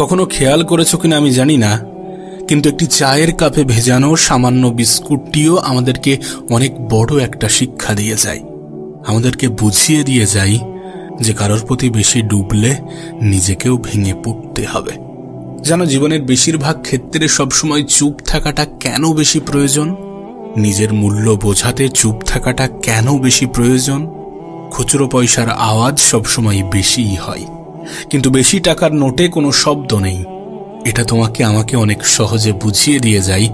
কখনো খেয়াল করেছো কিনা আমি জানি না, কিন্তু একটি চায়ের কাপে ভেজানো সামান্য বিস্কুটটিও আমাদেরকে অনেক বড় একটা শিক্ষা দিয়ে যায়। আমাদেরকে বুঝিয়ে দিয়ে যায় যে কারোর প্রতি বেশি ডুবলে নিজেকেও ভেঙে পড়তে হবে। জানো, জীবনের বেশিরভাগ ক্ষেত্রে সবসময় চুপ থাকাটা কেন বেশি প্রয়োজন? নিজের মূল্য বোঝাতে চুপ থাকাটা কেন বেশি প্রয়োজন? খুচরো পয়সার আওয়াজ সবসময় বেশিই হয়, কিন্তু বেশি টাকার নোটে কোনো শব্দ নেই। এটা তোমাকে আমাকে অনেক সহজে বুঝিয়ে দিয়ে যায়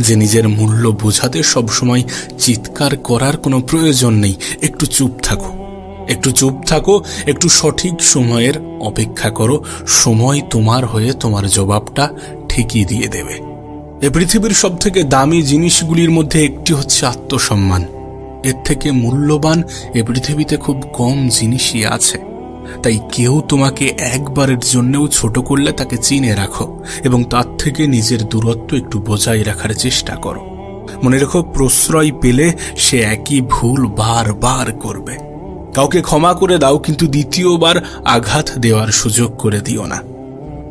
যে নিজের মূল্য বোঝাতে সবসময় চিৎকার করার কোনো প্রয়োজন নেই। একটু চুপ থাকো, একটু চুপ থাকো, একটু সঠিক সময়ের অপেক্ষা করো। সময় তোমার হয়ে তোমার জবাবটা ঠিকই দিয়ে দেবে। এ পৃথিবীর সব থেকে দামি জিনিসগুলির মধ্যে একটি হচ্ছে আত্মসম্মান। এর থেকে মূল্যবান এ পৃথিবীতে খুব কম জিনিসই আছে। তাই কেউ তোমাকে একবারের জন্যও ছোট করলে তাকে চিনে রাখো এবং তার থেকে নিজের দূরত্ব একটু বজায় রাখার চেষ্টা করো। মনে রেখো, প্রশ্রয় পেলে সে একই ভুল বারবার করবে। কাউকে ক্ষমা করে দাও, কিন্তু দ্বিতীয়বার আঘাত দেওয়ার সুযোগ করে দিও না।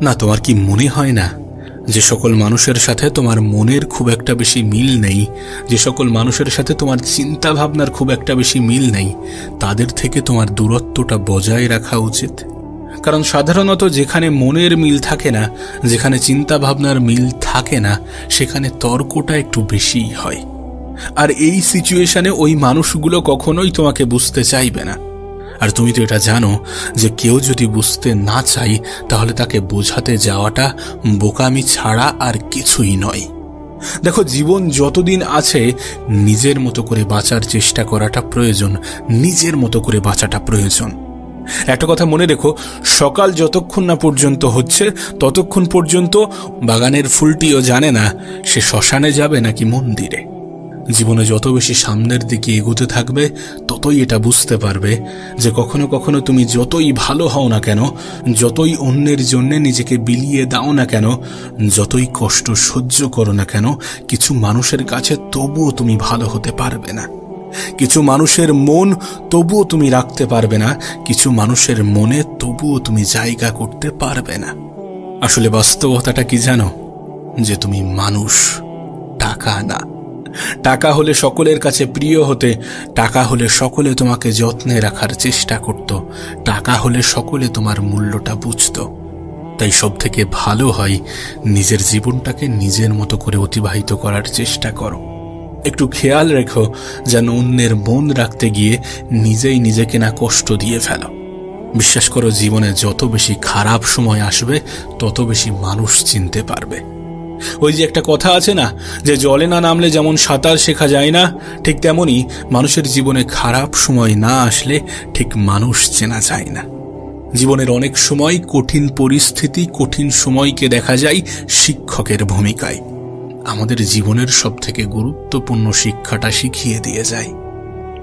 না, তোমার কি মনে হয় না যে সকল মানুষের সাথে তোমার মনের খুব একটা বেশি মিল নেই, যে সকল মানুষের সাথে তোমার চিন্তা ভাবনার খুব একটা বেশি মিল নেই, তাদের থেকে তোমার দূরত্বটা বজায় রাখা উচিত? কারণ সাধারণত যেখানে মনের মিল থাকে না, যেখানে চিন্তা ভাবনার মিল থাকে না, সেখানে তর্কটা একটু বেশিই হয়। আর এই সিচুয়েশনে ওই মানুষগুলো কখনোই তোমাকে বুঝতে চাইবে না। আর তুমি তো এটা জানো যে কেউ যদি বুঝতে না চায় তাহলে তাকে বোঝাতে যাওয়াটা বোকামি ছাড়া আর কিছুই নয়। দেখো, জীবন যতদিন আছে নিজের মতো করে বাঁচার চেষ্টা করাটা প্রয়োজন, নিজের মতো করে বাঁচাটা প্রয়োজন। একটা কথা মনে রেখো, সকাল যতক্ষণ না পর্যন্ত হচ্ছে ততক্ষণ পর্যন্ত বাগানের ফুলটিও জানে না সে শ্মশানে যাবে নাকি মন্দিরে। জীবনে যত বেশি সামনের দিকে এগোতে থাকবে ততই এটা বুঝতে পারবে যে কখনো কখনো তুমি যতই ভালো হও না কেন, যতই অন্যের জন্য নিজেকে বিলিয়ে দাও না কেন, যতই কষ্ট সহ্য করো না কেন, কিছু মানুষের কাছে তবুও তুমি ভালো হতে পারবে না। কিছু মানুষের মন তবুও তুমি রাখতে পারবে না, কিছু মানুষের মনে তবুও তুমি জায়গা করতে পারবে না। আসলে বাস্তবতাটা কি জানো? যে তুমি মানুষ, টাকা না। টাকা হলে সকলের কাছে প্রিয় হতে, টাকা হলে সকলে তোমাকে যত্নে রাখার চেষ্টা করত, টাকা হলে সকলে তোমার মূল্যটা বুঝত। তাই সব থেকে ভালো হয় নিজের জীবনটাকে নিজের মতো করে অতিবাহিত করার চেষ্টা করো। একটু খেয়াল রেখো যেন অন্যের মন রাখতে গিয়ে নিজেই নিজেকে না কষ্ট দিয়ে ফেলো। বিশ্বাস করো, জীবনে যত বেশি খারাপ সময় আসবে তত বেশি মানুষ চিনতে পারবে। ওই যে একটা কথা আছে না, যে জলে না নামলে যেমন সাঁতার শেখা যায় না, ঠিক তেমনি মানুষের জীবনে খারাপ সময় না আসলে ঠিক মানুষ চেনা যায় না। জীবনের অনেক সময় কঠিন পরিস্থিতি, কঠিন সময়কে দেখা যায় শিক্ষকের ভূমিকায়। আমাদের জীবনের সব থেকে গুরুত্বপূর্ণ শিক্ষাটা শিখিয়ে দিয়ে যায়।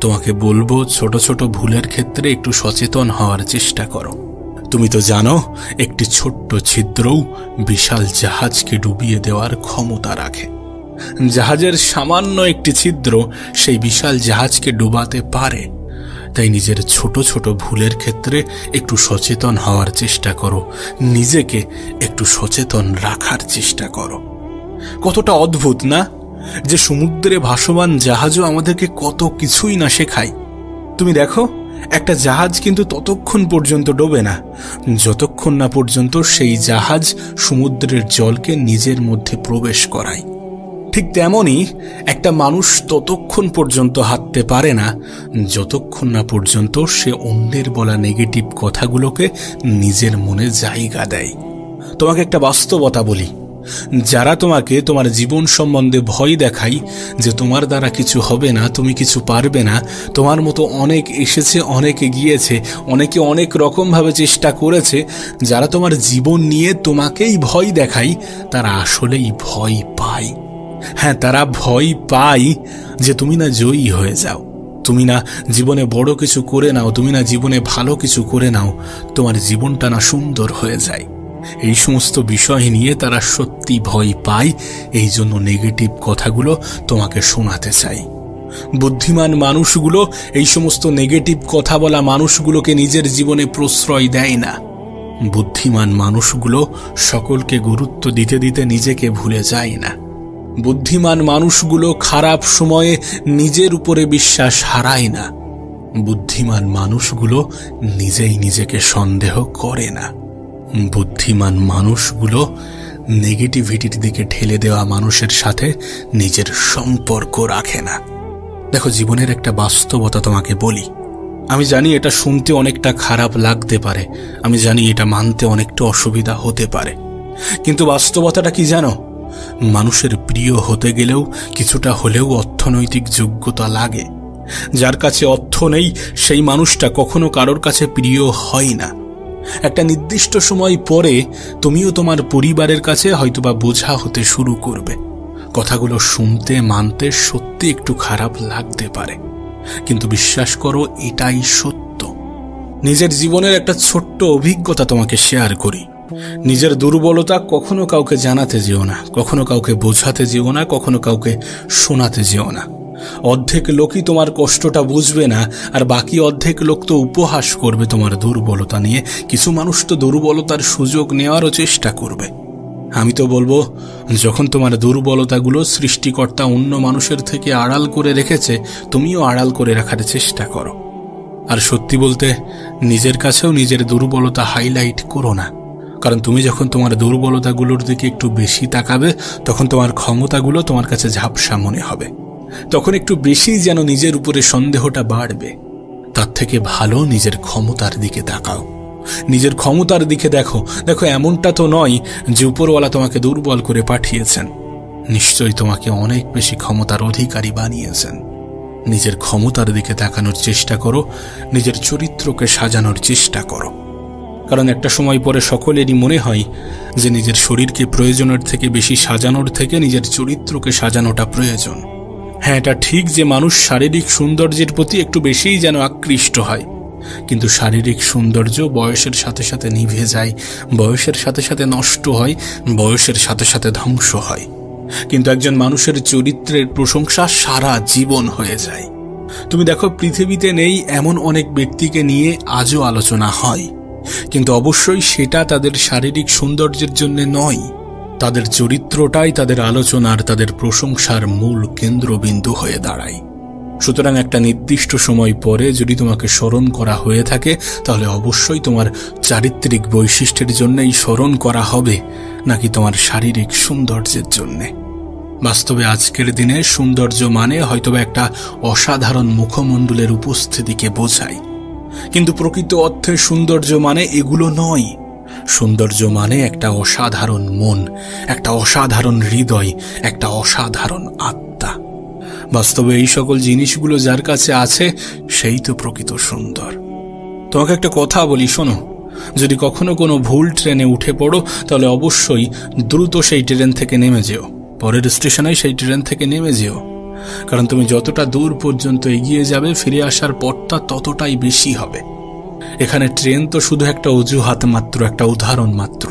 তোমাকে বলবো, ছোট ছোট ভুলের ক্ষেত্রে একটু সচেতন হওয়ার চেষ্টা করো। তুমি তো জানো, একটি ছোট্ট ছিদ্রও বিশাল জাহাজকে ডুবিয়ে দেওয়ার ক্ষমতা রাখে। জাহাজের সামান্য একটি ছিদ্র সেই বিশাল জাহাজকে ডুবাতে পারে। তাই নিজের ছোট ছোট ভুলের ক্ষেত্রে একটু সচেতন হওয়ার চেষ্টা করো, নিজেকে একটু সচেতন রাখার চেষ্টা করো। কতটা অদ্ভুত না, যে সমুদ্রে ভাসমান জাহাজও আমাদেরকে কত কিছুই না শেখায়। তুমি দেখো, একটা জাহাজ কিন্তু ততক্ষণ পর্যন্ত ডোবে না যতক্ষণ না পর্যন্ত সেই জাহাজ সমুদ্রের জলকে নিজের মধ্যে প্রবেশ করায়। ঠিক তেমনি একটা মানুষ ততক্ষণ পর্যন্ত হাঁটতে পারে না যতক্ষণ না পর্যন্ত সে অন্যের বলা নেগেটিভ কথাগুলোকে নিজের মনে জায়গা দেয়। তোমাকে একটা বাস্তবতা বলি, যারা তোমাকে তোমার জীবন সম্বন্ধে ভয় দেখায় যে তোমার দ্বারা কিছু হবে না, তুমি কিছু পারবে না, তোমার মতো অনেক এসেছে, অনেকে গিয়েছে, অনেকে অনেক রকমভাবে চেষ্টা করেছে, যারা তোমার জীবন নিয়ে তোমাকেই ভয় দেখায়, তারা আসলেই ভয় পায়। হ্যাঁ, তারা ভয় পায় যে তুমি না জয়ী হয়ে যাও, তুমি না জীবনে বড় কিছু করে নাও, তুমি না জীবনে ভালো কিছু করে নাও, তোমার জীবনটা না সুন্দর হয়ে যায়। এই সমস্ত বিষয় নিয়ে তারা সত্যি ভয় পায়, এই জন্য নেগেটিভ কথাগুলো তোমাকে শোনাতে চাই। বুদ্ধিমান মানুষগুলো এই সমস্ত নেগেটিভ কথা বলা মানুষগুলোকে নিজের জীবনে প্রশ্রয় দেয় না। বুদ্ধিমান মানুষগুলো সকলকে গুরুত্ব দিতে দিতে নিজেকে ভুলে যায় না। বুদ্ধিমান মানুষগুলো খারাপ সময়ে নিজের উপরে বিশ্বাস হারায় না। বুদ্ধিমান মানুষগুলো নিজেই নিজেকে সন্দেহ করে না। বুদ্ধিমান মানুষগুলো নেগেটিভিটির দিকে ঠেলে দেওয়া মানুষের সাথে নিজের সম্পর্ক রাখে না। দেখো, জীবনের একটা বাস্তবতা তোমাকে বলি। আমি জানি এটা শুনতে অনেকটা খারাপ লাগতে পারে, আমি জানি এটা মানতে অনেকটা অসুবিধা হতে পারে, কিন্তু বাস্তবতাটা কি জানো? মানুষের প্রিয় হতে গেলেও কিছুটা হলেও অর্থনৈতিক যোগ্যতা লাগে। যার কাছে অর্থ নেই সেই মানুষটা কখনো কারোর কাছে প্রিয় হয় না। একটা নির্দিষ্ট সময় পরে তুমিও তোমার পরিবারের কাছে হয়তোবা বোঝা হতে শুরু করবে। কথাগুলো শুনতে মানতে সত্যি একটু খারাপ লাগতে পারে, কিন্তু বিশ্বাস করো এটাই সত্য। নিজের জীবনের একটা ছোট্ট অভিজ্ঞতা তোমাকে শেয়ার করি। নিজের দুর্বলতা কখনো কাউকে জানাতে যেও না, কখনো কাউকে বোঝাতে যেও না, কখনো কাউকে শোনাতে যেও না। অর্ধেক লোকই তোমার কষ্টটা বুঝবে না, আর বাকি অর্ধেক লোক তো উপহাস করবে তোমার দুর্বলতা নিয়ে। কিছু মানুষ তো দুর্বলতার সুযোগ নেওয়ারও চেষ্টা করবে। আমি তো বলবো, যখন তোমার দুর্বলতাগুলো সৃষ্টিকর্তা অন্য মানুষের থেকে আড়াল করে রেখেছে, তুমিও আড়াল করে রাখার চেষ্টা করো। আর সত্যি বলতে, নিজের কাছেও নিজের দুর্বলতা হাইলাইট করো না, কারণ তুমি যখন তোমার দুর্বলতাগুলোর দিকে একটু বেশি তাকাবে, তখন তোমার ক্ষমতাগুলো তোমার কাছে ঝাপসা মনে হবে। তখন একটু বেশি যেন নিজের উপরে সন্দেহটা বাড়বে। তার থেকে ভালো নিজের ক্ষমতার দিকে তাকাও, নিজের ক্ষমতার দিকে দেখো। দেখো, এমনটা তো নয় যে উপরওয়ালা তোমাকে দুর্বল করে পাঠিয়েছেন, নিশ্চয়ই তোমাকে অনেক বেশি ক্ষমতার অধিকারী বানিয়েছেন। নিজের ক্ষমতার দিকে তাকানোর চেষ্টা করো, নিজের চরিত্রকে সাজানোর চেষ্টা করো। কারণ একটা সময় পরে সকলেরই মনে হয় যে নিজের শরীরকে প্রয়োজনের থেকে বেশি সাজানোর থেকে নিজের চরিত্রকে সাজানোটা প্রয়োজন। হ্যাঁ, এটা ঠিক যে মানুষ শারীরিক সৌন্দর্যের প্রতি একটু বেশিই যেন আকৃষ্ট হয়, কিন্তু শারীরিক সৌন্দর্য বয়সের সাথে সাথে নিভে যায়, বয়সের সাথে সাথে নষ্ট হয়, বয়সের সাথে সাথে ধ্বংস হয়। কিন্তু একজন মানুষের চরিত্রের প্রশংসা সারা জীবন হয়ে যায়। তুমি দেখো, পৃথিবীতে নেই এমন অনেক ব্যক্তিকে নিয়ে আজও আলোচনা হয়, কিন্তু অবশ্যই সেটা তাদের শারীরিক সৌন্দর্যের জন্য নয়। তাদের চরিত্রটাই তাদের আলোচনার, তাদের প্রশংসার মূল কেন্দ্রবিন্দু হয়ে দাঁড়ায়। সুতরাং একটা নির্দিষ্ট সময় পরে যদি তোমাকে স্মরণ করা হয়ে থাকে, তাহলে অবশ্যই তোমার চারিত্রিক বৈশিষ্ট্যের জন্যই স্মরণ করা হবে, নাকি তোমার শারীরিক সৌন্দর্যের জন্যে। বাস্তবে আজকের দিনে সৌন্দর্য মানে হয়তোবা একটা অসাধারণ মুখমণ্ডলের উপস্থিতিকে বোঝায়, কিন্তু প্রকৃত অর্থে সৌন্দর্য মানে এগুলো নয়। সৌন্দর্য মানে একটা অসাধারণ মন, একটা অসাধারণ হৃদয়, একটা অসাধারণ আত্মা। বাস্তবে এই সকল জিনিসগুলো যার কাছে আছে, সেই তো প্রকৃত সুন্দর। তোমাকে একটা কথা বলি, শোনো। যদি কখনো কোনো ভুল ট্রেনে উঠে পড়ো, তাহলে অবশ্যই দ্রুত সেই ট্রেন থেকে নেমে যেও, পরের স্টেশনে সেই ট্রেন থেকে নেমে যেও। কারণ তুমি যতটা দূর পর্যন্ত এগিয়ে যাবে, ফিরে আসার পথটা ততটাই বেশি হবে। এখানে ট্রেন তো শুধু একটা অজুহাত মাত্র, একটা উদাহরণ মাত্র।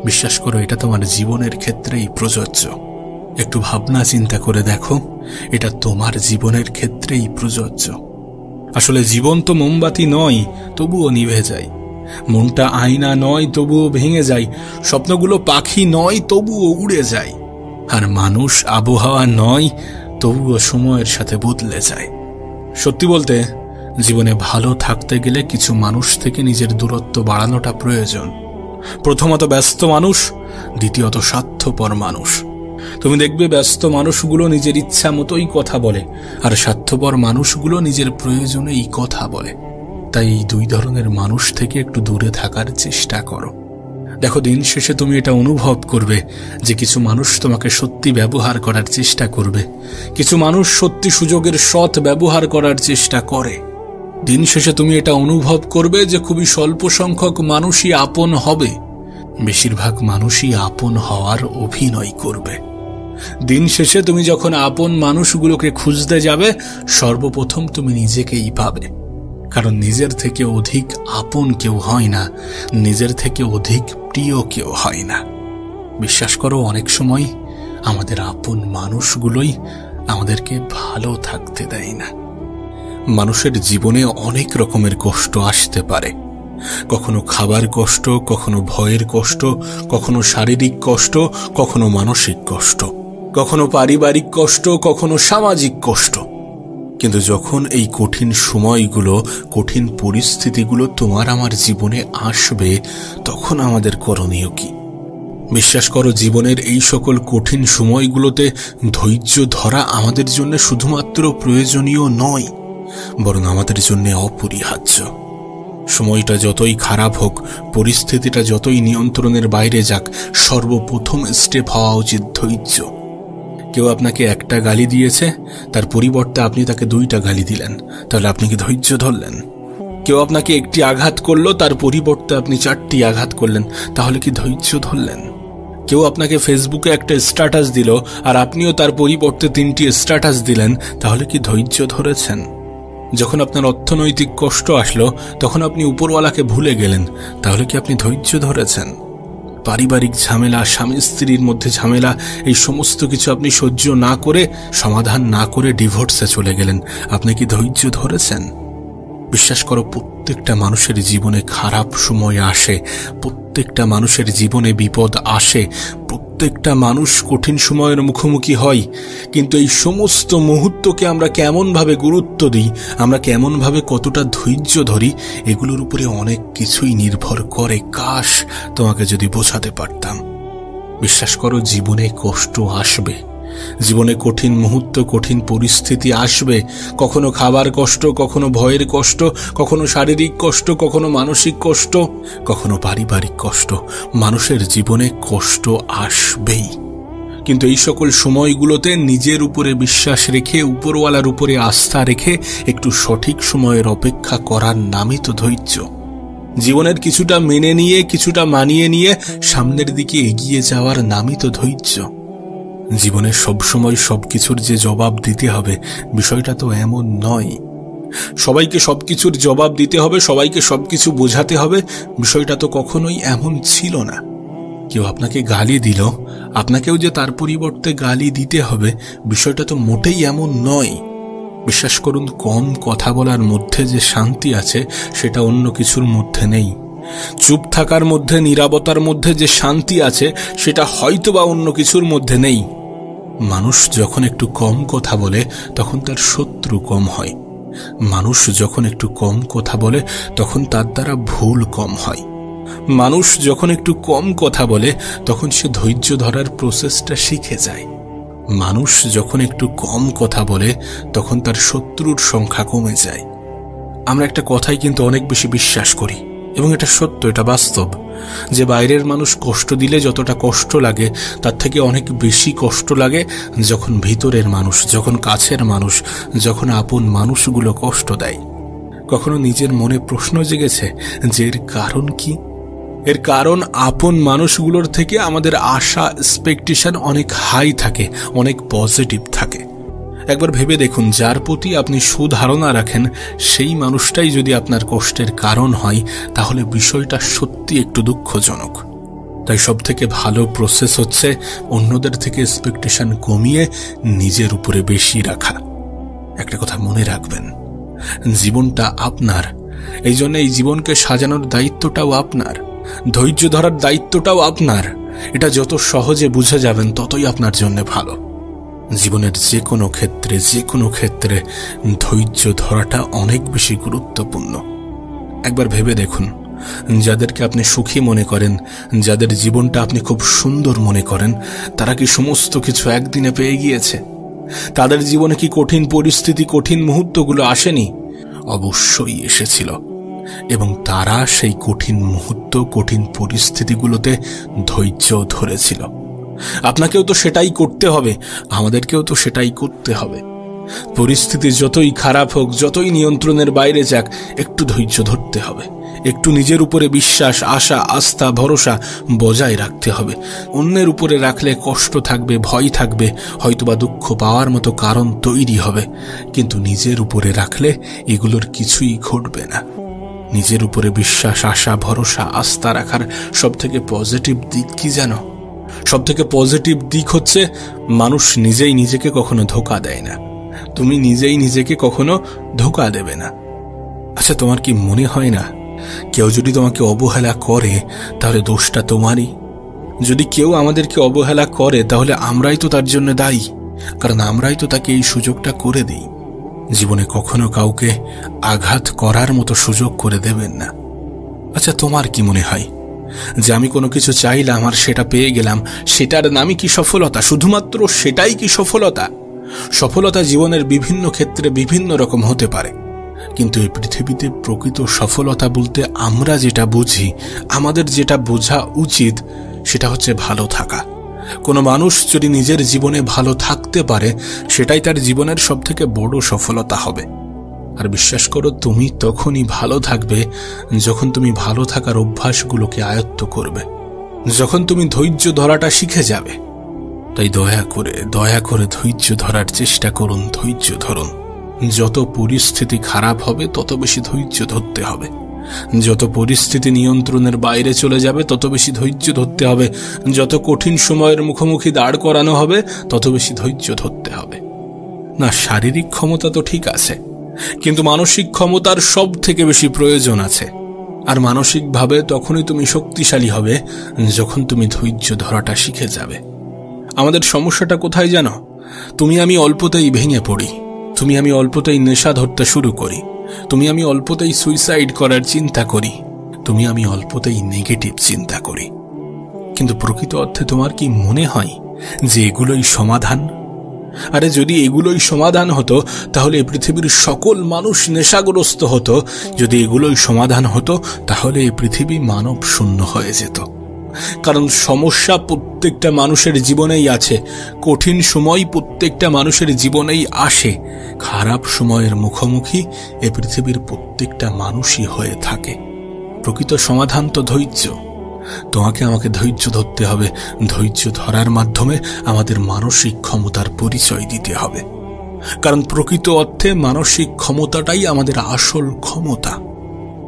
বিশ্বাস করো, এটা তোমার জীবনের ক্ষেত্রেই প্রযোজ্য। একটু ভাবনা চিন্তা করে দেখো, এটা তোমার জীবনের ক্ষেত্রেই প্রযোজ্য। আসলে জীবন তো মোমবাতি নয়, তবুও নিভে যায়। মনটা আয়না নয়, তবুও ভেঙে যায়। স্বপ্নগুলো পাখি নয়, তবুও উড়ে যায়। আর মানুষ আবহাওয়া নয়, তবুও সময়ের সাথে বদলে যায়। সত্যি বলতে, জীবনে ভালো থাকতে গেলে কিছু মানুষ থেকে নিজের দূরত্ব বাড়ানোটা প্রয়োজন। প্রথমত ব্যস্ত মানুষ, দ্বিতীয়ত স্বার্থপর মানুষ। তুমি দেখবে ব্যস্ত মানুষগুলো নিজের ইচ্ছা মতোই কথা বলে, আর স্বার্থপর মানুষগুলো নিজের প্রয়োজনেই কথা বলে। তাই এই দুই ধরনের মানুষ থেকে একটু দূরে থাকার চেষ্টা করো। দেখো, দিন শেষে তুমি এটা অনুভব করবে যে কিছু মানুষ তোমাকে সত্যি ব্যবহার করার চেষ্টা করবে, কিছু মানুষ সত্যি সুযোগের সৎ ব্যবহার করার চেষ্টা করে। দিন শেষে তুমি এটা অনুভব করবে যে খুবই স্বল্প সংখ্যক মানুষই আপন হবে, বেশিরভাগ মানুষই আপন হওয়ার অভিনয় করবে। দিন শেষে তুমি যখন আপন মানুষগুলোকে খুঁজতে যাবে, সর্বপ্রথম তুমি নিজেকেই পাবে। কারণ নিজের থেকে অধিক আপন কেউ হয় না, নিজের থেকে অধিক প্রিয় কেউ হয় না। বিশ্বাস করো, অনেক সময় আমাদের আপন মানুষগুলোই আমাদেরকে ভালো থাকতে দেয় না। মানুষের জীবনে অনেক রকমের কষ্ট আসতে পারে, কখনো খাবার কষ্ট, কখনো ভয়ের কষ্ট, কখনো শারীরিক কষ্ট, কখনো মানসিক কষ্ট, কখনো পারিবারিক কষ্ট, কখনো সামাজিক কষ্ট। কিন্তু যখন এই কঠিন সময়গুলো, কঠিন পরিস্থিতিগুলো তোমার আমার জীবনে আসবে, তখন আমাদের করণীয় কি? বিশ্বাস করো, জীবনের এই সকল কঠিন সময়গুলোতে ধৈর্য ধরা আমাদের জন্য শুধুমাত্র প্রয়োজনীয় নয়, বরং আমাদের জন্য অপরিহার্য। সময়টা যতই খারাপ হোক, পরিস্থিতিটা যতই নিয়ন্ত্রণের বাইরে যাক, সর্বপ্রথম স্টেপ হওয়া উচিত ধৈর্য। কেউ আপনাকে একটা গালি দিয়েছে, তার পরিবর্তে আপনি তাকে 2টা গালি দিলেন, তাহলে আপনি কি ধৈর্য ধরলেন? কেউ আপনাকে একটি আঘাত করলো, তার পরিবর্তে আপনি 4টি আঘাত করলেন, তাহলে কি ধৈর্য ধরলেন? কেউ আপনাকে ফেসবুকে একটা স্ট্যাটাস দিল, আর আপনিও তার পরিবর্তে 3টি স্ট্যাটাস দিলেন, তাহলে কি ধৈর্য ধরেছেন? যখন আপনার অর্থনৈতিক কষ্ট আসলো, তখন আপনি উপরওয়ালাকে ভুলে গেলেন, তাহলে কি আপনি ধৈর্য ধরেছেন? পারিবারিক ঝামেলা, স্বামী স্ত্রীর মধ্যে ঝামেলা, এই সমস্ত কিছু আপনি সহ্য না করে, সমাধান না করে ডিভোর্সে চলে গেলেন, আপনি কি ধৈর্য ধরেছেন? বিশ্বাস করো, প্রত্যেকটা মানুষের জীবনে খারাপ সময় আসে, প্রত্যেকটা মানুষের জীবনে বিপদ আসে, প্রত্যেকটা মানুষ কঠিন সময়ের মুখোমুখি হয়। কিন্তু এই সমস্ত মুহূর্তকে আমরা কেমনভাবে গুরুত্ব দিই, আমরা কেমনভাবে কতটা ধৈর্য ধরি, এগুলোর উপরে অনেক কিছুই নির্ভর করে। কাশ তোমাকে যদি বোঝাতে পারতাম। বিশ্বাস করো, জীবনে কষ্ট আসবে, জীবনে কঠিন মুহূর্ত, কঠিন পরিস্থিতি আসবে। কখনো খাবার কষ্ট, কখনো ভয়ের কষ্ট, কখনো শারীরিক কষ্ট, কখনো মানসিক কষ্ট, কখনো পারিবারিক কষ্ট। মানুষের জীবনে কষ্ট আসবেই। কিন্তু এই সকল সময়গুলোতে নিজের উপরে বিশ্বাস রেখে, উপরওয়ালার উপরে আস্থা রেখে একটু সঠিক সময়ের অপেক্ষা করার নামই তো ধৈর্য। জীবনের কিছুটা মেনে নিয়ে, কিছুটা মানিয়ে নিয়ে সামনের দিকে এগিয়ে যাওয়ার নামই তো ধৈর্য। জীবনে সবসময় সবকিছুর যে জবাব দিতে হবে, বিষয়টা তো এমন নয়। সবাইকে সবকিছুর জবাব দিতে হবে, সবাইকে সবকিছু বোঝাতে হবে, বিষয়টা তো কখনোই এমন ছিল না। কেউ আপনাকে গালি দিল, আপনাকেও যে তার পরিবর্তে গালি দিতে হবে, বিষয়টা তো মোটেই এমন নয়। বিশ্বাস করুন, কম কথা বলার মধ্যে যে শান্তি আছে, সেটা অন্য কিছুর মধ্যে নেই। চুপ থাকার মধ্যে, নীরবতার মধ্যে যে শান্তি আছে, সেটা হয়তো বা অন্য কিছুর মধ্যে নেই। মানুষ যখন একটু কম কথা বলে, তখন তার শত্রু কম হয়। মানুষ যখন একটু কম কথা বলে, তখন তার দ্বারা ভুল কম হয়। মানুষ যখন একটু কম কথা বলে, তখন সে ধৈর্য ধরার প্রসেসটা শিখে যায়। মানুষ যখন একটু কম কথা বলে, তখন তার শত্রুর সংখ্যা কমে যায়। আমরা একটা কথাই কিন্তু অনেক বেশি বিশ্বাস করি, এবং এটা সত্য, এটা বাস্তব, যে বাইরের মানুষ কষ্ট দিলে যতটা কষ্ট লাগে, তার থেকে অনেক বেশি কষ্ট লাগে যখন ভিতরের মানুষ, যখন কাছের মানুষ, যখন আপন মানুষগুলো কষ্ট দেয়। কখনো নিজের মনে প্রশ্ন জেগেছে যে এর কারণ কি? এর কারণ, আপন মানুষগুলোর থেকে আমাদের আশা, এক্সপেকটেশন অনেক হাই থাকে, অনেক পজিটিভ থাকে। একবার ভেবে দেখুন, যার প্রতি আপনি সুধারণা রাখেন, সেই মানুষটাই যদি আপনার কষ্টের কারণ হয়, তাহলে বিষয়টা সত্যি একটু দুঃখজনক। তাই সব থেকে ভালো প্রসেস হচ্ছে অন্যদের থেকে এক্সপেকটেশন কমিয়ে নিজের উপরে বেশি রাখা। একটা কথা মনে রাখবেন, জীবনটা আপনার, এই জন্য এই জীবনকে সাজানোর দায়িত্বটাও আপনার, ধৈর্য ধরার দায়িত্বটাও আপনার। এটা যত সহজে বুঝে যাবেন, ততই আপনার জন্য ভালো। জীবনের যে কোনো ক্ষেত্রে ধৈর্য ধরাটা অনেক বেশি গুরুত্বপূর্ণ। একবার ভেবে দেখুন, যাদেরকে আপনি সুখী মনে করেন, যাদের জীবনটা আপনি খুব সুন্দর মনে করেন, তারা কি সমস্ত কিছু একদিনে পেয়ে গিয়েছে? তাদের জীবনে কি কঠিন পরিস্থিতি, কঠিন মুহূর্তগুলো আসেনি? অবশ্যই এসেছিল, এবং তারা সেই কঠিন মুহূর্ত, কঠিন পরিস্থিতিগুলোতে ধৈর্য ধরেছিল। আপনাকেও তো সেটাই করতে হবে, আমাদেরকেও তো সেটাই করতে হবে। পরিস্থিতি যতই খারাপ হোক, যতই নিয়ন্ত্রণের বাইরে যাক, একটু ধৈর্য ধরতে হবে, একটু নিজের উপরে বিশ্বাস, আশা, আস্থা, ভরসা বজায় রাখতে হবে। অন্যের উপরে রাখলে কষ্ট থাকবে, ভয় থাকবে, হয়তোবা দুঃখ পাওয়ার মতো কারণ তৈরি হবে, কিন্তু নিজের উপরে রাখলে এগুলোর কিছুই ঘটবে না। নিজের উপরে বিশ্বাস, আশা, ভরসা, আস্থা রাখার সবথেকে পজিটিভ দিক কি জানো? সবথেকে পজিটিভ দিক হচ্ছে, মানুষ নিজেই নিজেকে কখনো ধোঁকা দেয় না। তুমি নিজেই নিজেকে কখনো ধোঁকা দেবে না। আচ্ছা, তোমার কি মনে হয় না কেউ যদি তোমাকে অবহেলা করে তাহলে দোষটা তোমারই। যদি কেউ আমাদেরকে অবহেলা করে তাহলে আমরাই তো তার জন্য দায়ী, কারণ আমরাই তো তাকে এই সুযোগটা করে দিই। জীবনে কখনো কাউকে আঘাত করার মতো সুযোগ করে দেবেন না। আচ্ছা, তোমার কি মনে হয় যে আমি কোনো কিছু চাইলাম আর সেটা পেয়ে গেলাম, সেটার নামই কি সফলতা? শুধুমাত্র সেটাই কি সফলতা? সফলতা জীবনের বিভিন্ন ক্ষেত্রে বিভিন্ন রকম হতে পারে, কিন্তু এই পৃথিবীতে প্রকৃত সফলতা বলতে আমরা যেটা বুঝি, আমাদের যেটা বোঝা উচিত, সেটা হচ্ছে ভালো থাকা। কোনো মানুষ যদি নিজের জীবনে ভালো থাকতে পারে, সেটাই তার জীবনের সবথেকে বড় সফলতা হবে। আর বিশ্বাস করো, তুমি তখনই ভালো থাকবে যখন তুমি ভালো থাকার অভ্যাসগুলোকে আয়ত্ত করবে, যখন তুমি ধৈর্য ধরাটা শিখে যাবে। তাই দয়া করে ধৈর্য ধরার চেষ্টা করুন, ধৈর্য ধরুন। যত পরিস্থিতি খারাপ হবে তত বেশি ধৈর্য ধরতে হবে। যত পরিস্থিতি নিয়ন্ত্রণের বাইরে চলে যাবে তত বেশি ধৈর্য ধরতে হবে। যত কঠিন সময়ের মুখোমুখি দাঁড় করানো হবে তত বেশি ধৈর্য ধরতে হবে। না, শারীরিক ক্ষমতা তো ঠিক আছে, কিন্তু মানসিক ক্ষমতার সব থেকে বেশি প্রয়োজন আছে। আর মানসিকভাবে তখনই তুমি শক্তিশালী হবে যখন তুমি ধৈর্য ধরাটা শিখে যাবে। আমাদের সমস্যাটা কোথায় জানো? তুমি আমি অল্পতেই ভেঙে পড়ি, তুমি আমি অল্পতেই নেশা ধরতে শুরু করি, তুমি আমি অল্পতেই সুইসাইড করার চিন্তা করি, তুমি আমি অল্পতেই নেগেটিভ চিন্তা করি। কিন্তু প্রকৃত অর্থে তোমার কি মনে হয় যে এগুলোই সমাধান? আরে যদি এগুলোই সমাধান হতো তাহলে এই পৃথিবীর সকল মানুষ নেশাগ্রস্ত হতো। যদি এগুলোই সমাধান হতো তাহলে এই পৃথিবী মানব শূন্য হয়ে যেত। কারণ সমস্যা প্রত্যেকটা মানুষের জীবনেই আছে, কঠিন সময় প্রত্যেকটা মানুষের জীবনেই আসে, খারাপ সময়ের মুখোমুখি এ পৃথিবীর প্রত্যেকটা মানুষই হয়ে থাকে। প্রকৃত সমাধান তো ধৈর্য। তোমাকে আমাকে ধৈর্য ধরতে হবে, ধৈর্য ধরার মাধ্যমে আমাদের মানসিক ক্ষমতার পরিচয় দিতে হবে। কারণ প্রকৃত অর্থে মানসিক ক্ষমতাটাই আমাদের আসল ক্ষমতা।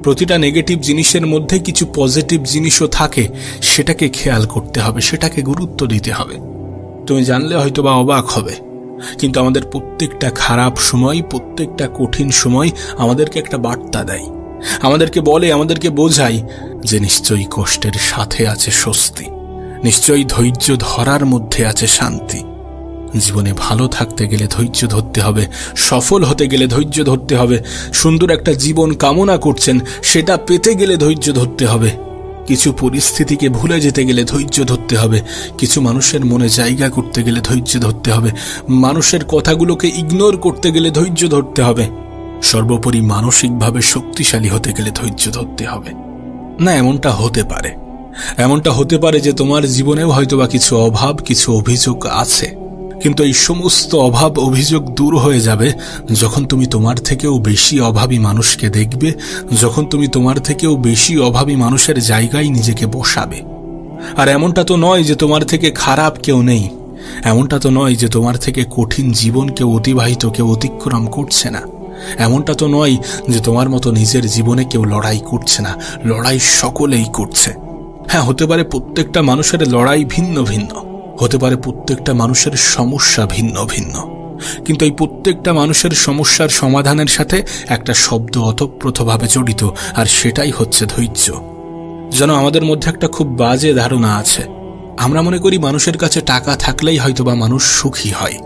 প্রতিটা নেগেটিভ জিনিসের মধ্যে কিছু পজিটিভ জিনিসও থাকে, সেটাকে খেয়াল করতে হবে, সেটাকে গুরুত্ব দিতে হবে। তুমি জানলে হয়তো বা অবাক হবে, কিন্তু আমাদের প্রত্যেকটা খারাপ সময়, প্রত্যেকটা কঠিন সময় আমাদেরকে একটা বার্তা দেয়, আমাদেরকে বলে, আমাদেরকে বোঝায় যে নিশ্চয়ই কষ্টের সাথে আছে স্বস্তি, নিশ্চয়ই ধৈর্য ধরার মধ্যে আছে শান্তি। জীবনে ভালো থাকতে গেলে ধৈর্য ধরতে হবে, সফল হতে গেলে ধৈর্য ধরতে হবে, সুন্দর একটা জীবন কামনা করছেন সেটা পেতে গেলে ধৈর্য ধরতে হবে, কিছু পরিস্থিতিকে ভুলে যেতে গেলে ধৈর্য ধরতে হবে, কিছু মানুষের মনে জায়গা করতে গেলে ধৈর্য ধরতে হবে, মানুষের কথাগুলোকে ইগনোর করতে গেলে ধৈর্য ধরতে হবে, সর্বোপরি মানসিকভাবে শক্তিশালী হতে গেলে ধৈর্য ধরতে হবে। না, এমনটা হতে পারে যে তোমার জীবনেও হয়তোবা কিছু অভাব, কিছু অভিযোগ আছে, কিন্তু এই সমস্ত অভাব অভিযোগ দূর হয়ে যাবে যখন তুমি তোমার থেকেও বেশি অভাবী মানুষকে দেখবে, যখন তুমি তোমার থেকেও বেশি অভাবী মানুষের জায়গায় নিজেকে বসাবে। আর এমনটা তো নয় যে তোমার থেকে খারাপ কেউ নেই, এমনটা তো নয় যে তোমার থেকে কঠিন জীবন কেউ অতিক্রম করছে না, এমনটা তো নয় যে তোমার মতো নিজের জীবনে কেউ লড়াই করছে না, লড়াই সকলেই করছে। হ্যাঁ, হতে পারে প্রত্যেকটা মানুষের লড়াই ভিন্ন ভিন্ন, হতে পারে প্রত্যেকটা মানুষের সমস্যা ভিন্ন ভিন্ন, কিন্তু এই প্রত্যেকটা মানুষের সমস্যার সমাধানের সাথে একটা শব্দ ওতপ্রোতভাবে জড়িত, আর সেটাই হচ্ছে ধৈর্য। যেন আমাদের মধ্যে একটা খুব বাজে ধারণা আছে, আমরা মনে করি মানুষের কাছে টাকা থাকলেই হয়তোবা মানুষ সুখী হয়,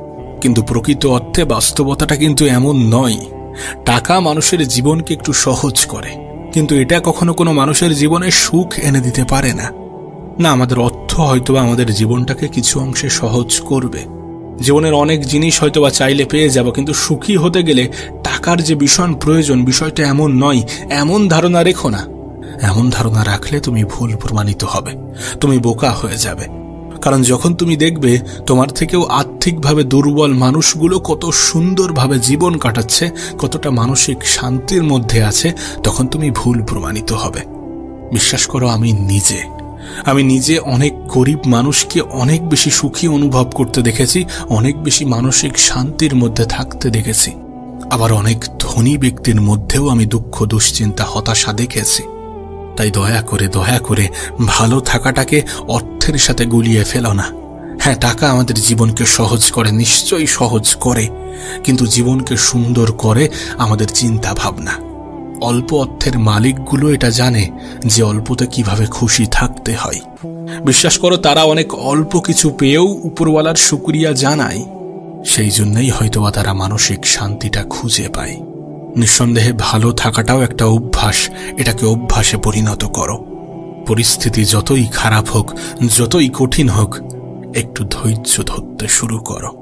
কিন্তু প্রকৃত অর্থে বাস্তবতাটা কিন্তু এমন নয়। টাকা মানুষের জীবনকে একটু সহজ করে, কিন্তু এটা কখনো কোনো মানুষের জীবনে সুখ এনে দিতে পারে না। না, আমাদের অর্থ হয়তোবা আমাদের জীবনটাকে কিছু অংশে সহজ করবে, জীবনের অনেক জিনিস হয়তোবা চাইলে পেয়ে যাব, কিন্তু সুখী হতে গেলে টাকার যে ভীষণ প্রয়োজন, বিষয়টা এমন নয়। এমন ধারণা রেখো না, এমন ধারণা রাখলে তুমি ভুল প্রমাণিত হবে, তুমি বোকা হয়ে যাবে। কারণ যখন তুমি দেখবে তোমার থেকেও আর্থিকভাবে দুর্বল মানুষগুলো কত সুন্দরভাবে জীবন কাটাচ্ছে, কতটা মানসিক শান্তির মধ্যে আছে, তখন তুমি ভুল প্রমাণিত হবে। বিশ্বাস করো, আমি নিজে অনেক গরিব মানুষকে অনেক বেশি সুখী অনুভব করতে দেখেছি, অনেক বেশি মানসিক শান্তির মধ্যে থাকতে দেখেছি। আবার অনেক ধনী ব্যক্তির মধ্যেও আমি দুঃখ, দুশ্চিন্তা, হতাশা দেখেছি। তাই দয়া করে ভালো থাকাটাকে অর্থের সাথে গুলিয়ে ফেলো না। হ্যাঁ, টাকা আমাদের জীবনকে সহজ করে, নিশ্চয়ই সহজ করে, কিন্তু জীবনকে সুন্দর করে আমাদের চিন্তা ভাবনা। অল্প অর্থের মালিকগুলো এটা জানে যে অল্পতে কিভাবে খুশি থাকতে হয়। বিশ্বাস করো, তারা অনেক অল্প কিছু পেয়েও উপরওয়ালার শুকরিয়া জানায়। সেই জন্যই হয়তোবা তারা মানসিক শান্তিটা খুঁজে পায়। নিঃসন্দেহে ভালো থাকাটাও একটা অভ্যাস। এটাকে অভ্যাসে পরিণত করো। পরিস্থিতি যতই খারাপ হোক, যতই কঠিন হোক, একটু ধৈর্য ধরতে শুরু করো।